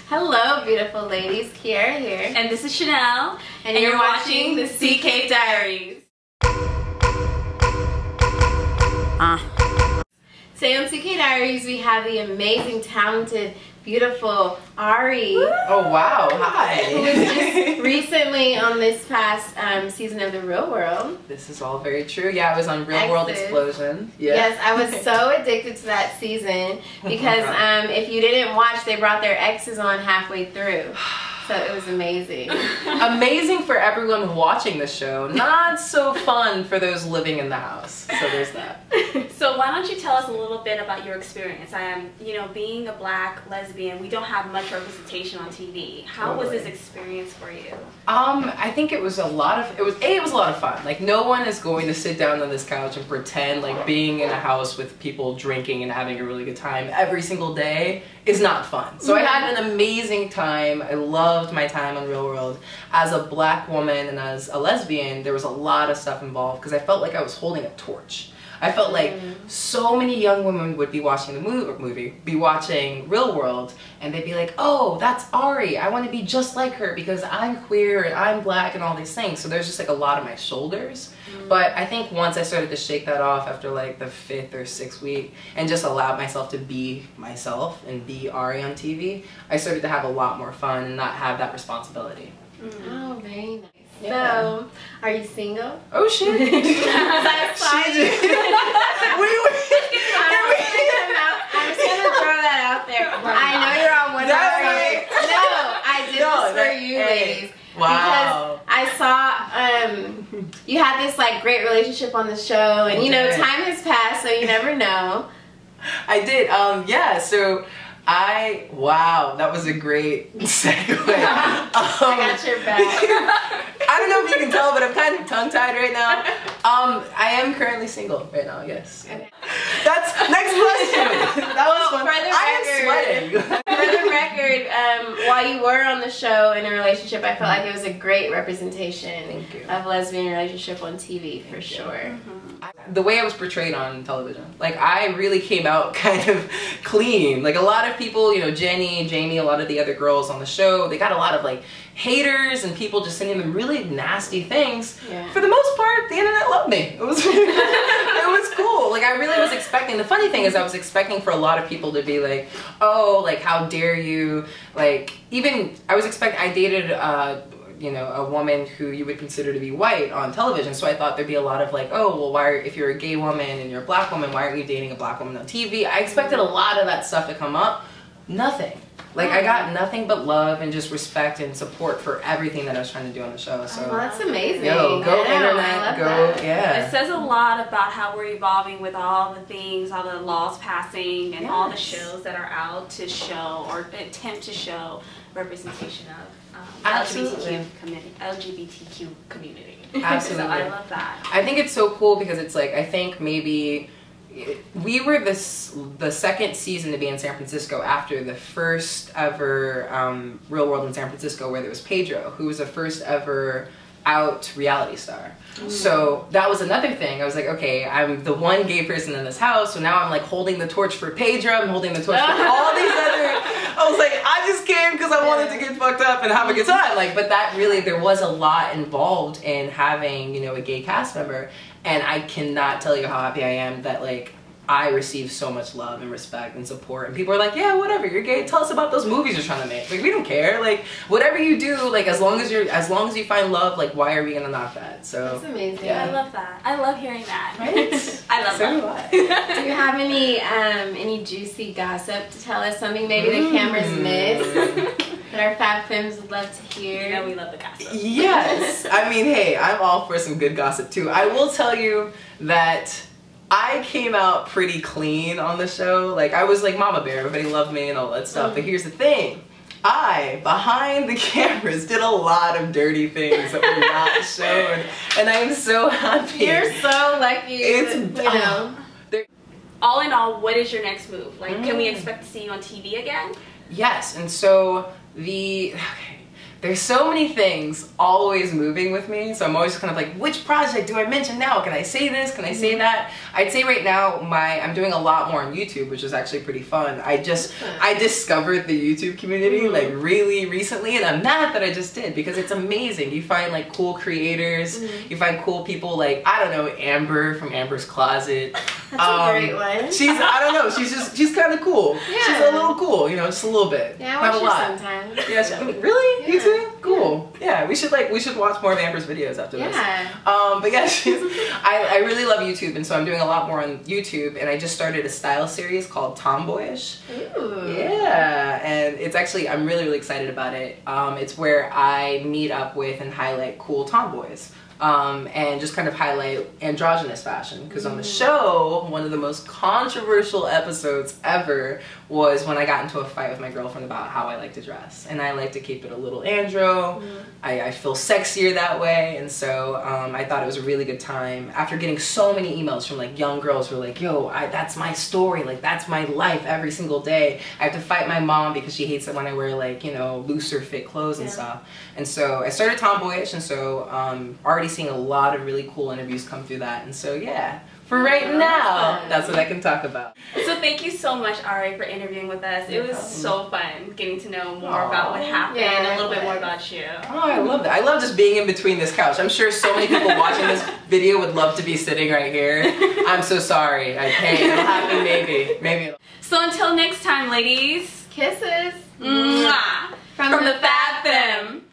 Hello, beautiful ladies. Kiarra here. And this is Chanel. And you're watching the CK Diaries. Today on CK Diaries, we have the amazing, talented, beautiful Ari. Oh wow, hi. Who was just recently on this past season of The Real World. This is all very true. Yeah, I was on Real World Explosion. Yeah. Yes, I was so addicted to that season because if you didn't watch, they brought their exes on halfway through. So it was amazing. Amazing for everyone watching the show. Not so fun for those living in the house. So there's that. So why don't you tell us a little bit about your experience? Being a black lesbian, we don't have much representation on TV. How was this experience for you? I think it was a lot of fun. Like, no one is going to sit down on this couch and pretend like being in a house with people drinking and having a really good time every single day is not fun. So I had an amazing time. I loved my time on Real World. As a black woman and as a lesbian, there was a lot of stuff involved because I felt like I was holding a torch. I felt like so many young women would be watching the movie, be watching Real World, and they'd be like, oh, that's Ari. I want to be just like her because I'm queer and I'm black and all these things. So there's just like a lot on my shoulders. But I think once I started to shake that off after like the 5th or 6th week and just allowed myself to be myself and be Ari on TV, I started to have a lot more fun and not have that responsibility. Oh, very nice. Yeah. So, are you single? Oh shit! I I'm just gonna throw that out there. I know you're on one. No, I did this for you, ladies. Wow. Because I saw you had this like great relationship on the show, and you know time has passed, so you never know. I did. Yeah. So. Wow, that was a great segue. I got your back. I don't know if you can tell, but I'm kind of tongue-tied right now. I am currently single right now, yes. Okay. That's next question. That was fun. I am sweating. For the record, while you were on the show in a relationship, I felt like it was a great representation of lesbian relationship on TV, for sure. The way I was portrayed on television, like I really came out kind of clean. Like a lot of people, you know, Jenny, Jamie, a lot of the other girls on the show, they got a lot of like haters and people just sending them really nasty things. Yeah. For the most part, the internet loved me. It was it was cool. Like I really was expecting, the funny thing is I was expecting for a lot of people to be like, oh, like how dare you, like even I dated you know, a woman who you would consider to be white on television, so I thought there'd be a lot of like, oh, well, if you're a gay woman and you're a black woman, why aren't you dating a black woman on TV? I expected a lot of that stuff to come up. Nothing. Like, I got nothing but love and just respect and support for everything that I was trying to do on the show. So that's amazing. Yo, go internet, go, yeah. It says a lot about how we're evolving with all the things, all the laws passing, and all the shows that are out to show or attempt to show representation of LGBTQ community. Absolutely. So I love that. I think it's so cool because it's like, I think maybe we were the second season to be in San Francisco after the first ever Real World in San Francisco, where there was Pedro, who was the first ever out reality star. So that was another thing. I was like, okay, I'm the one gay person in this house, so now I'm like holding the torch for Pedro, I'm holding the torch for all these other, I was like, I just came because I wanted to get fucked up and have a good time. Like, but that really, there was a lot involved in having, you know, a gay cast member, and I cannot tell you how happy I am that like I receive so much love and respect and support, and people are like, yeah, whatever, you're gay, tell us about those movies you're trying to make. Like, we don't care. Like, whatever you do, like, as long as you find love, like, why are we gonna knock that? So that's amazing. Yeah. I love that. I love hearing that. Right? I love that. Do you have any juicy gossip to tell us? Something maybe the cameras miss that our Fab Femmes would love to hear? You know we love the gossip. Yes. I mean, hey, I'm all for some good gossip too. I will tell you that I came out pretty clean on the show. Like, I was like Mama Bear, everybody loved me and all that stuff. But here's the thing. I, behind the cameras, did a lot of dirty things that were not shown. And I am so happy. You're so lucky. It's, you know. All in all, what is your next move? Like, can we expect to see you on TV again? Yes, and so there's so many things always moving with me, so I'm always kind of like, which project do I mention now? Can I say this? Can I say that? I'd say right now I'm doing a lot more on YouTube, which is actually pretty fun. I discovered the YouTube community like really recently, and I'm mad that I just did, because it's amazing. You find like cool creators, you find cool people like, I don't know, Amber from Amber's Closet. That's a great one. I don't know, she's kind of cool. Yeah. She's a little cool, you know, just a little bit. Yeah, I watch her sometimes. Yeah, really? Yeah. You too? Cool. Yeah, we should watch more of Amber's videos after this. But yeah, I really love YouTube, and so I'm doing a lot more on YouTube, and I just started a style series called Tomboyish. Ooh. Yeah, and it's actually, I'm really, really excited about it. It's where I meet up with and highlight cool tomboys. And just kind of highlight androgynous fashion, because on the show, one of the most controversial episodes ever was when I got into a fight with my girlfriend about how I like to dress, and I like to keep it a little andro. I feel sexier that way, and so I thought it was a really good time after getting so many emails from like young girls who were like, yo, that's my story, like that's my life every single day. I have to fight my mom because she hates it when I wear like, you know, looser fit clothes and stuff. And so I started Tomboyish, and so already seeing a lot of really cool interviews come through that, and so yeah, for right now, that's what I can talk about. So thank you so much, Ari, for interviewing with us. It was so fun getting to know more about what happened and a little bit more about you. Oh, I love that. I love just being in between this couch. I'm sure so many people watching this video would love to be sitting right here. I'm so sorry. I can't. It'll happen maybe. So until next time, ladies. Kisses. Mwah. From the Fab Femme.